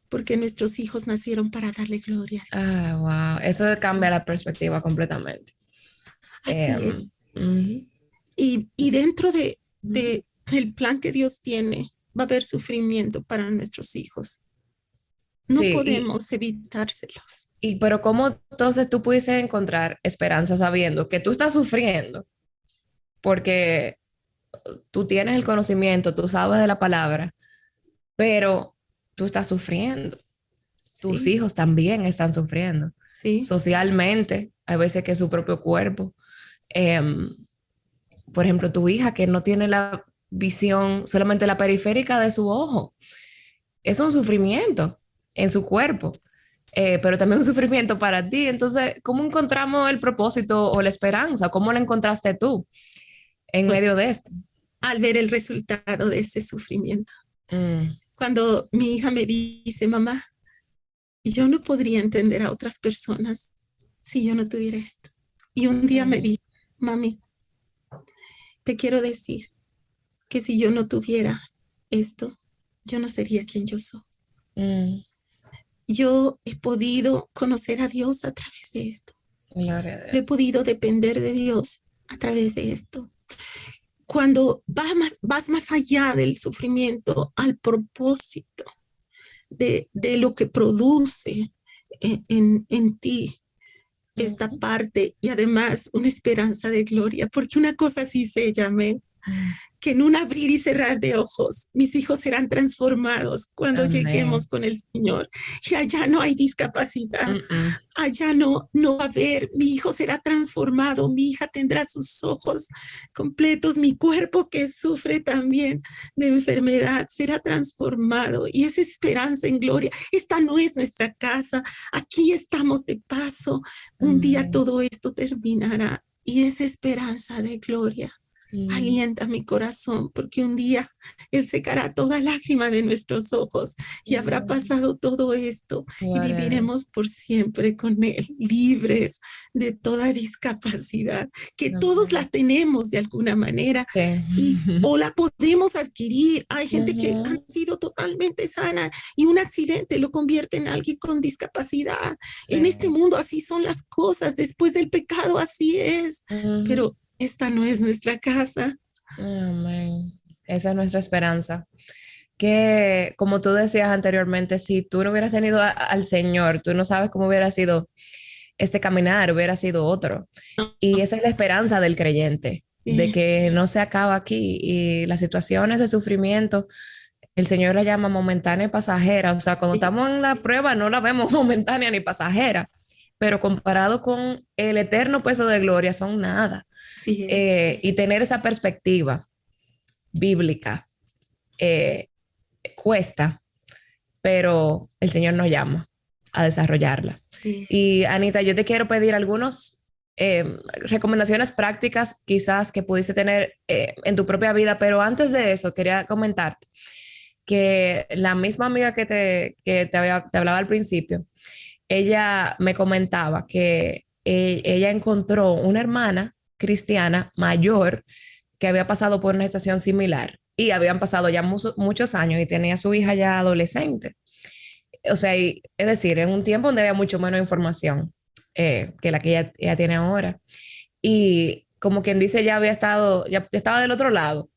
porque nuestros hijos nacieron para darle gloria a Dios. Ah, wow. Eso cambia la perspectiva completamente. Así es. Ujú. Y dentro del plan que Dios tiene, va a haber sufrimiento para nuestros hijos. No Sí, podemos evitárselos. pero ¿cómo entonces tú pudiste encontrar esperanza sabiendo que tú estás sufriendo? Porque tú tienes el conocimiento, tú sabes de la palabra, pero tú estás sufriendo. Tus Sí, hijos también están sufriendo. sí, Socialmente, hay veces que su propio cuerpo. Em, por ejemplo, tu hija que no tiene la visión, solamente la periférica de su ojo. Es un sufrimiento en su cuerpo, pero también un sufrimiento para ti. Entonces, ¿cómo encontramos el propósito o la esperanza? ¿Cómo la encontraste tú en pues, medio de esto? al ver el resultado de ese sufrimiento. Mm, Cuando mi hija me dice, mamá, yo no podría entender a otras personas si yo no tuviera esto. Y un día me mm, dijo, mami, te quiero decir que si yo no tuviera esto, yo no sería quien yo soy. mm, Yo he podido conocer a Dios a través de esto. gloria a He Dios. podido depender de Dios a través de esto. Cuando vas más allá del sufrimiento, al propósito de lo que produce en ti esta Ujú, parte y además una esperanza de gloria, porque una cosa sí se llama mm. que en un abrir y cerrar de ojos mis hijos serán transformados cuando lleguemos Amén. con el Señor y allá no hay discapacidad, Mm, mm. allá no va a haber, mi hijo será transformado, mi hija tendrá sus ojos completos, mi cuerpo que sufre también de enfermedad será transformado y esa esperanza en gloria. Esta no es nuestra casa, aquí estamos de paso, un día Amén. todo esto terminará y esa esperanza de gloria Mm, alienta mi corazón, porque un día Él secará toda lágrima de nuestros ojos y habrá mm. pasado todo esto y Gloria a Dios. viviremos por siempre con Él, libres de toda discapacidad, que todos la Amén. tenemos de alguna manera Sí. y o la podemos adquirir. Hay gente que ha Ujú, sido totalmente sana y un accidente lo convierte en alguien con discapacidad. En este sí. mundo así son las cosas, después del pecado así es, Ujú. pero esta no es nuestra casa. Amén. Esa es nuestra esperanza. Que, como tú decías anteriormente, si tú no hubieras tenido al Señor, tú no sabes cómo hubiera sido este caminar, hubiera sido otro. Y esa es la esperanza del creyente, de Eh, que no se acaba aquí y las situaciones de sufrimiento, el Señor la llama momentánea y pasajera. O sea, cuando estamos en la prueba no la vemos momentánea ni pasajera, pero comparado con el eterno peso de gloria son nada. Así es, Y tener esa perspectiva bíblica eh, cuesta, pero el Señor nos llama a desarrollarla. sí. Y Anita, yo te quiero pedir algunos recomendaciones prácticas quizás que pudiese tener en tu propia vida, pero antes de eso quería comentarte que la misma amiga te hablaba al principio, ella me comentaba que ella encontró una hermana cristiana mayor que había pasado por una situación similar y habían pasado ya muchos años y tenía a su hija ya adolescente. O sea, es decir, en un tiempo donde había mucho menos información que la que ella tiene ahora. Y como quien dice, ya estaba del otro lado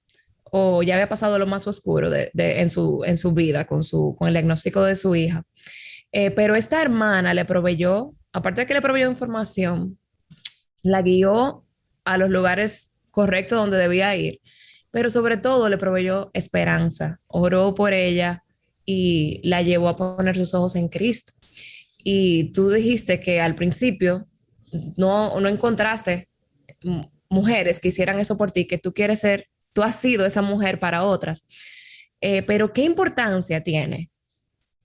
o ya había pasado lo más oscuro en su vida con el diagnóstico de su hija. Pero esta hermana le proveyó, aparte de que le proveyó información, la guió a los lugares correctos donde debía ir, pero sobre todo le proveyó esperanza, oró por ella y la llevó a poner sus ojos en Cristo. Y tú dijiste que al principio no encontraste mujeres que hicieran eso por ti, que tú quieres ser, tú has sido esa mujer para otras. Pero ¿qué importancia tiene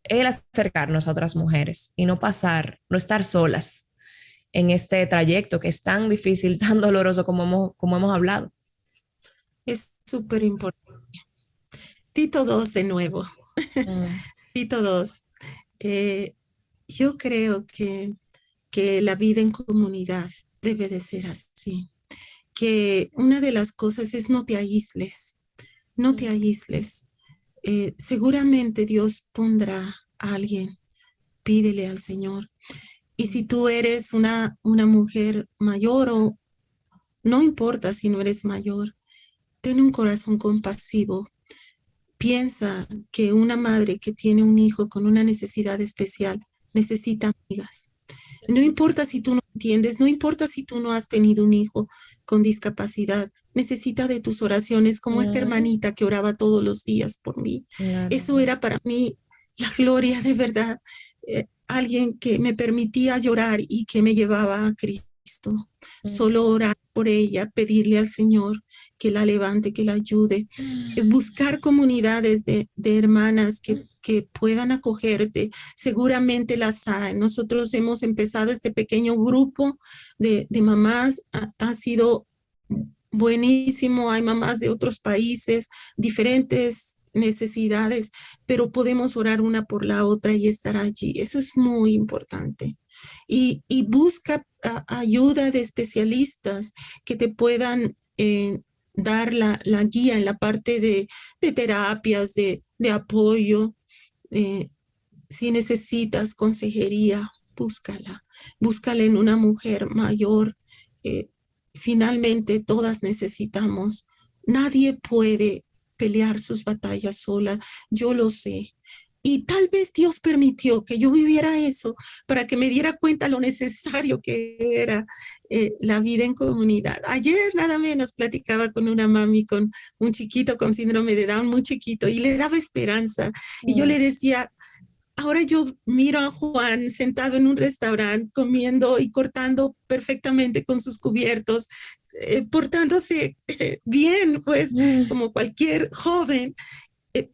el acercarnos a otras mujeres y no estar solas en este trayecto que es tan difícil, tan doloroso como hemos hablado. Es súper importante. Tito 2 de nuevo. Mm, Tito 2. Eh, yo creo que la vida en comunidad debe de ser así. Que una de las cosas es no te aísles, no te aísles. Seguramente Dios pondrá a alguien, pídele al Señor. Y si tú eres una mujer mayor o no importa si no eres mayor, ten un corazón compasivo. Piensa que una madre que tiene un hijo con una necesidad especial necesita amigas. No importa si tú no entiendes, no importa si tú no has tenido un hijo con discapacidad, necesita de tus oraciones como esta mm, hermanita que oraba todos los días por mí. claro. Eso era para mí la gloria de verdad. Alguien que me permitía llorar y que me llevaba a Cristo. Mm, Solo orar por ella, pedirle al Señor que la levante, que la ayude. Buscar comunidades de hermanas que puedan acogerte. Seguramente las hay. Nosotros hemos empezado este pequeño grupo de mamás. Ha sido buenísimo. Hay mamás de otros países, diferentes necesidades, pero podemos orar una por la otra y estar allí. Eso es muy importante. Y busca ayuda de especialistas que te puedan dar la guía en la parte de terapias, de apoyo. Eh, si necesitas consejería, búscala. Búscala en una mujer mayor. Eh, Finalmente, todas necesitamos. Nadie puede pelear sus batallas sola. Yo lo sé. Y tal vez Dios permitió que yo viviera eso para que me diera cuenta lo necesario que era la vida en comunidad. Ayer nada menos platicaba con una mami con un chiquito con síndrome de Down, muy chiquito, y le daba esperanza. Y yo mm, le decía, ahora yo miro a Juan sentado en un restaurante comiendo y cortando perfectamente con sus cubiertos, portándose bien, pues mm, como cualquier joven.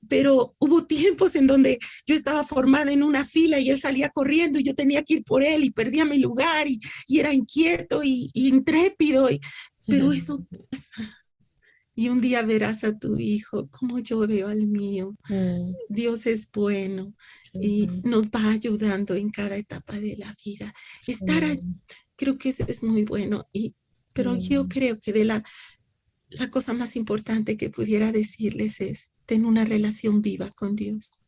Pero hubo tiempos en donde yo estaba formada en una fila y él salía corriendo y yo tenía que ir por él y perdía mi lugar y era inquieto y intrépido. Pero eso pasa. Y un día verás a tu hijo como yo veo al mío. mm, Dios es bueno y mm, nos va ayudando en cada etapa de la vida. Estar allí, mm, creo que eso es muy bueno. Pero yo mm. creo que la cosa más importante que pudiera decirles es, ten una relación viva con Dios.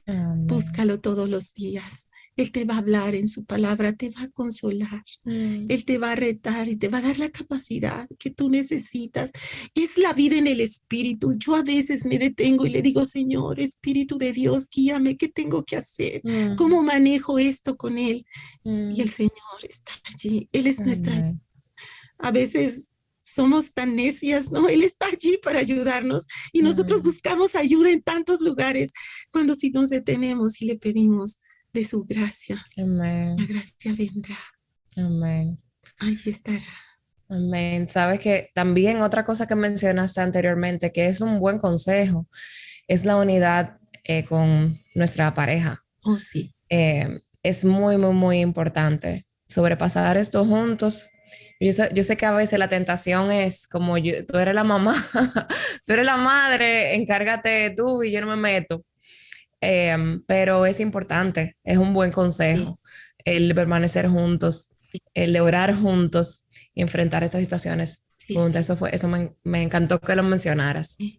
Amén. Búscalo todos los días. Él te va a hablar en su palabra, te va a consolar. Mm, Él te va a retar y te va a dar la capacidad que tú necesitas. Es la vida en el Espíritu. Yo a veces me detengo y le digo, Señor, Espíritu de Dios, guíame, ¿qué tengo que hacer? mm, ¿Cómo manejo esto con Él? Y el mm. Señor está allí. Él es nuestra... Amén. A veces somos tan necias, ¿no? Él está allí para ayudarnos y nosotros Mm, buscamos ayuda en tantos lugares cuando si nos detenemos y le pedimos de su gracia, la amén. gracia vendrá. Amén. Ahí estará. Amén. Sabes que también otra cosa que mencionaste anteriormente, que es un buen consejo, es la unidad con nuestra pareja. Oh, sí. Es muy, muy, muy importante sobrepasar esto juntos. Yo sé que a veces la tentación es como tú eres la mamá, tú eres la madre, encárgate tú y yo no me meto. Pero es importante, es un buen Sí, consejo el permanecer juntos, el de orar juntos y enfrentar estas situaciones sí, juntas. Eso me encantó que lo mencionaras. sí.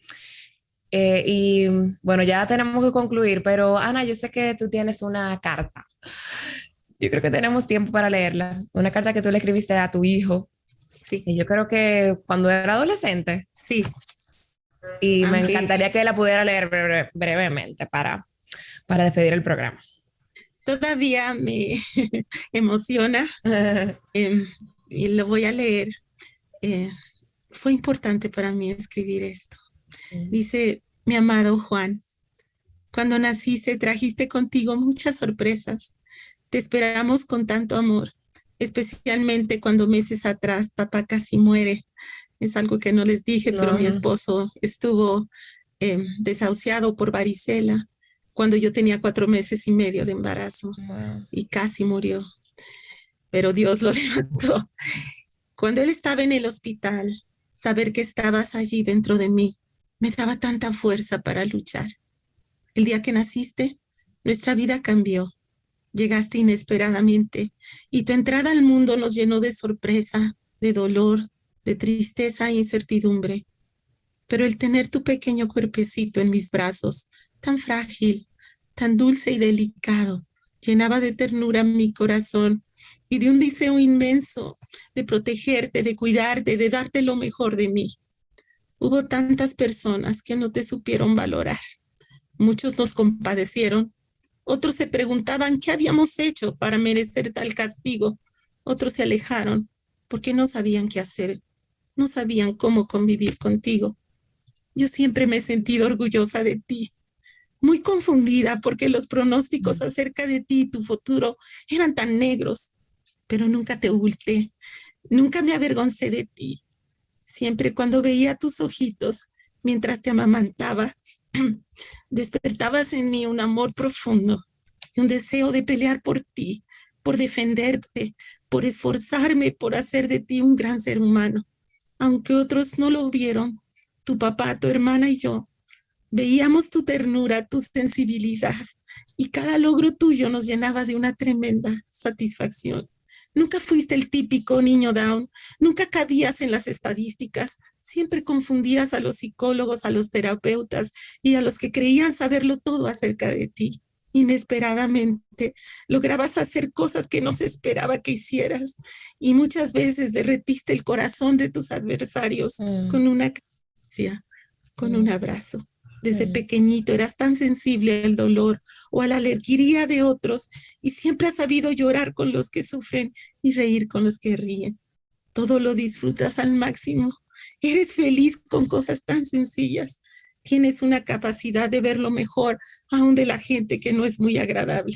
Y bueno, ya tenemos que concluir, pero Ana, yo sé que tú tienes una carta. Yo creo que tenemos tiempo para leerla. Una carta que tú le escribiste a tu hijo. Sí, Y yo creo que cuando era adolescente. sí, Y me aunque encantaría que la pudiera leer brevemente para despedir el programa. todavía me emociona eh, y lo voy a leer. Eh, Fue importante para mí escribir esto. Dice, mi amado Juan, cuando naciste trajiste contigo muchas sorpresas. Te esperamos con tanto amor, especialmente cuando meses atrás papá casi muere. Es algo que no les dije, pero mi No. esposo estuvo desahuciado por varicela. cuando yo tenía 4 meses y medio de embarazo Wow. y casi murió, pero Dios lo levantó. Cuando él estaba en el hospital, saber que estabas allí dentro de mí me daba tanta fuerza para luchar. El día que naciste, nuestra vida cambió. Llegaste inesperadamente y tu entrada al mundo nos llenó de sorpresa, de dolor, de tristeza e incertidumbre. Pero el tener tu pequeño cuerpecito en mis brazos, tan frágil, tan dulce y delicado, llenaba de ternura mi corazón y de un deseo inmenso de protegerte, de cuidarte, de darte lo mejor de mí. Hubo tantas personas que no te supieron valorar. Muchos nos compadecieron. Otros se preguntaban qué habíamos hecho para merecer tal castigo. Otros se alejaron porque no sabían qué hacer, no sabían cómo convivir contigo. Yo siempre me he sentido orgullosa de ti, muy confundida porque los pronósticos acerca de ti y tu futuro eran tan negros, pero nunca te oculté, nunca me avergoncé de ti. Siempre cuando veía tus ojitos mientras te amamantaba, despertabas en mí un amor profundo y un deseo de pelear por ti, por defenderte, por esforzarme, por hacer de ti un gran ser humano. Aunque otros no lo vieron, tu papá, tu hermana y yo veíamos tu ternura, tu sensibilidad, y cada logro tuyo nos llenaba de una tremenda satisfacción. Nunca fuiste el típico niño down, nunca cabías en las estadísticas, siempre confundías a los psicólogos, a los terapeutas y a los que creían saberlo todo acerca de ti. Inesperadamente lograbas hacer cosas que no se esperaba que hicieras y muchas veces derretiste el corazón de tus adversarios con una caricia, con un abrazo. Desde pequeñito eras tan sensible al dolor o a la alegría de otros y siempre has sabido llorar con los que sufren y reír con los que ríen. Todo lo disfrutas al máximo. Eres feliz con cosas tan sencillas. Tienes una capacidad de ver lo mejor aún de la gente que no es muy agradable.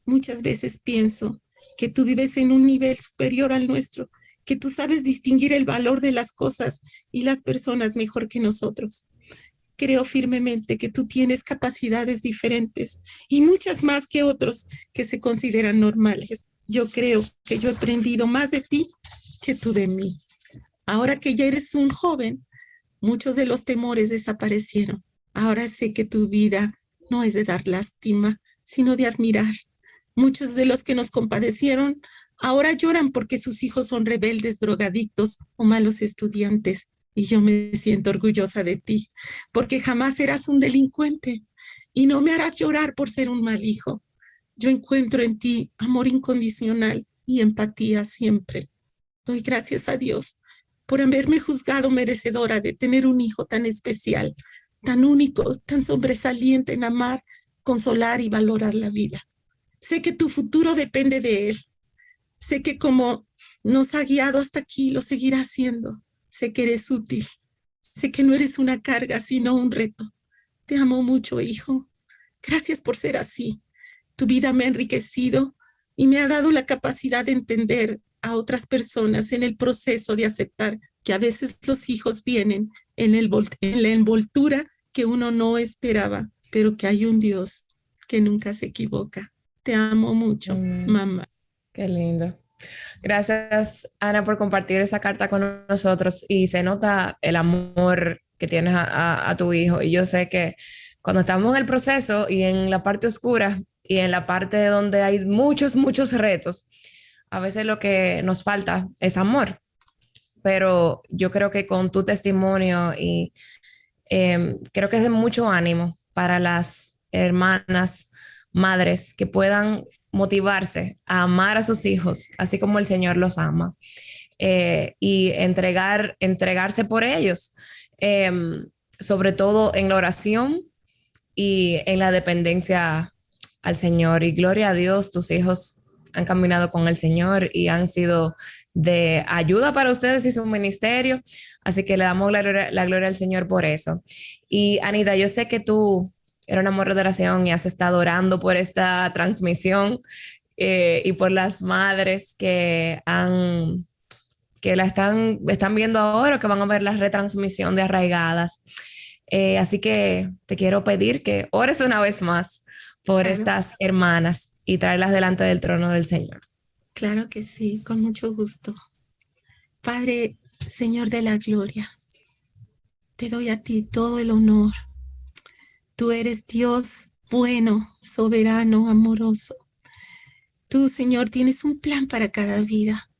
Muchas veces pienso que tú vives en un nivel superior al nuestro, que tú sabes distinguir el valor de las cosas y las personas mejor que nosotros. Creo firmemente que tú tienes capacidades diferentes y muchas más que otros que se consideran normales. Yo creo que yo he aprendido más de ti que tú de mí. Ahora que ya eres un joven, muchos de los temores desaparecieron. Ahora sé que tu vida no es de dar lástima, sino de admirar. Muchos de los que nos compadecieron ahora lloran porque sus hijos son rebeldes, drogadictos o malos estudiantes. Y yo me siento orgullosa de ti, porque jamás serás un delincuente y no me harás llorar por ser un mal hijo. Yo encuentro en ti amor incondicional y empatía siempre. Doy gracias a Dios por haberme juzgado merecedora de tener un hijo tan especial, tan único, tan sobresaliente en amar, consolar y valorar la vida. Sé que tu futuro depende de él. Sé que como nos ha guiado hasta aquí, lo seguirá haciendo. Sé que eres útil. Sé que no eres una carga, sino un reto. Te amo mucho, hijo. Gracias por ser así. Tu vida me ha enriquecido y me ha dado la capacidad de entender a otras personas en el proceso de aceptar que a veces los hijos vienen en la envoltura que uno no esperaba, pero que hay un Dios que nunca se equivoca. Te amo mucho, mamá. Qué lindo. Gracias, Ana, por compartir esa carta con nosotros y se nota el amor que tienes a tu hijo. Y yo sé que cuando estamos en el proceso y en la parte oscura y en la parte donde hay muchos, muchos retos, a veces lo que nos falta es amor. Pero yo creo que con tu testimonio y creo que es de mucho ánimo para las hermanas, madres que puedan motivarse a amar a sus hijos, así como el Señor los ama, y entregarse por ellos, eh, sobre todo en la oración y en la dependencia al Señor. Y gloria a Dios, tus hijos han caminado con el Señor y han sido de ayuda para ustedes y su ministerio. Así que le damos la gloria al Señor por eso. Y Anita, yo sé que tú eres una mujer de oración y has estado orando por esta transmisión, y por las madres que están viendo ahora o que van a ver la retransmisión de Arraigadas. Así que te quiero pedir que ores una vez más por Claro, estas hermanas y traerlas delante del trono del Señor. claro que sí, con mucho gusto. Padre, Señor de la gloria, te doy a ti todo el honor. Tú eres Dios bueno, soberano, amoroso. Tú, Señor, tienes un plan para cada vida.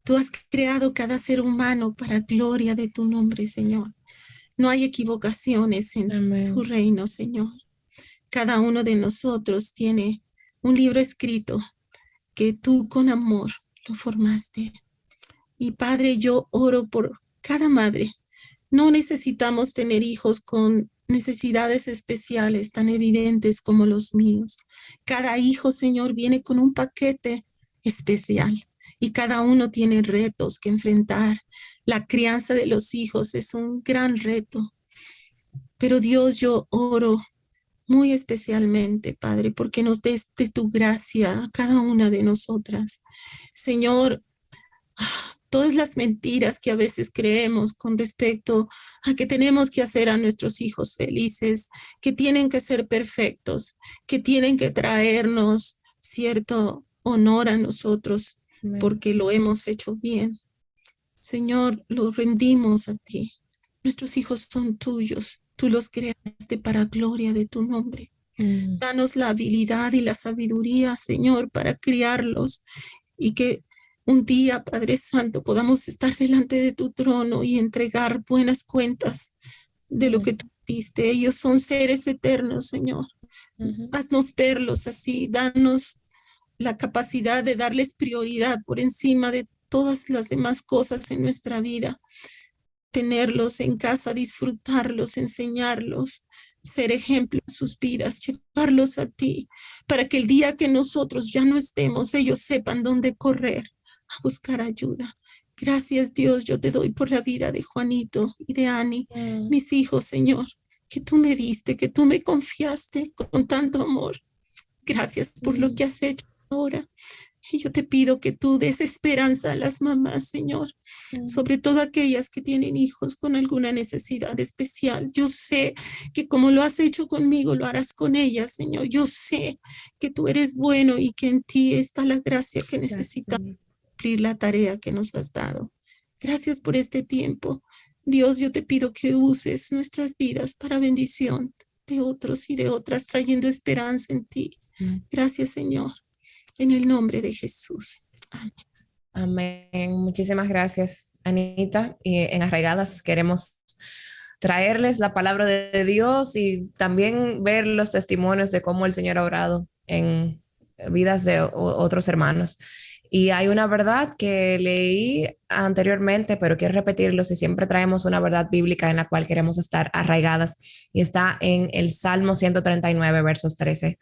Tú has creado cada ser humano para gloria de tu nombre, Señor. No hay equivocaciones en tu Amén. reino, Señor. Cada uno de nosotros tiene un libro escrito que tú con amor lo formaste. Y Padre, yo oro por cada madre. No necesitamos tener hijos con necesidades especiales tan evidentes como los míos. Cada hijo, Señor, viene con un paquete especial y cada uno tiene retos que enfrentar. La crianza de los hijos es un gran reto. Pero Dios, yo oro muy especialmente, Padre, porque nos des de tu gracia a cada una de nosotras. Señor, todas las mentiras que a veces creemos con respecto a que tenemos que hacer a nuestros hijos felices, que tienen que ser perfectos, que tienen que traernos cierto honor a nosotros Amén. porque lo hemos hecho bien. Señor, los rendimos a ti. Nuestros hijos son tuyos. Tú los creaste para gloria de tu nombre. Danos la habilidad y la sabiduría, Señor, para criarlos y que un día, Padre Santo, podamos estar delante de tu trono y entregar buenas cuentas de lo que tú diste. Ellos son seres eternos, Señor. Haznos verlos así, danos la capacidad de darles prioridad por encima de todas las demás cosas en nuestra vida. Tenerlos en casa, disfrutarlos, enseñarlos, ser ejemplo en sus vidas, llevarlos a ti, para que el día que nosotros ya no estemos, ellos sepan dónde correr a buscar ayuda. Gracias, Dios, yo te doy por la vida de Juanito y de Ani, mis hijos, Señor, que tú me diste, que tú me confiaste con tanto amor. Gracias por lo que has hecho ahora. Y yo te pido que tú des esperanza a las mamás, Señor, sobre todo aquellas que tienen hijos con alguna necesidad especial. Yo sé que como lo has hecho conmigo, lo harás con ellas, Señor. Yo sé que tú eres bueno y que en ti está la gracia que necesitamos cumplir la tarea que nos has dado. Gracias por este tiempo. Dios, yo te pido que uses nuestras vidas para bendición de otros y de otras, trayendo esperanza en ti. Gracias, Señor. En el nombre de Jesús. Amén. Amén. Muchísimas gracias, Anita. Y en Arraigadas queremos traerles la palabra de Dios y también ver los testimonios de cómo el Señor ha orado en vidas de otros hermanos. Y hay una verdad que leí anteriormente, pero quiero repetirlo, si siempre traemos una verdad bíblica en la cual queremos estar arraigadas, y está en el Salmo 139, versos 13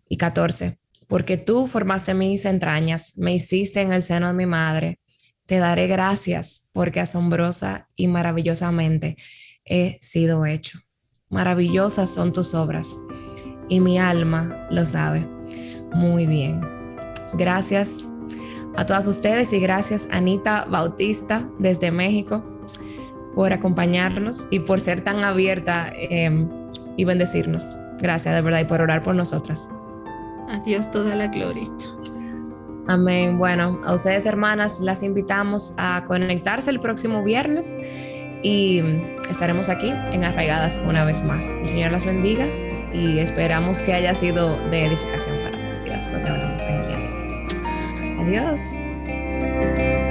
y 14. Porque tú formaste mis entrañas, me hiciste en el seno de mi madre. Te daré gracias porque asombrosa y maravillosamente he sido hecho. Maravillosas son tus obras y mi alma lo sabe muy bien. Gracias a todas ustedes y gracias Anita Bautista desde México por acompañarnos y por ser tan abierta y bendecirnos. Gracias de verdad y por orar por nosotras. A Dios toda la gloria. Amén. Bueno, a ustedes hermanas las invitamos a conectarse el próximo viernes y estaremos aquí en Arraigadas una vez más. El Señor las bendiga y esperamos que haya sido de edificación para sus vidas lo que hablamos en el día de hoy. Adiós.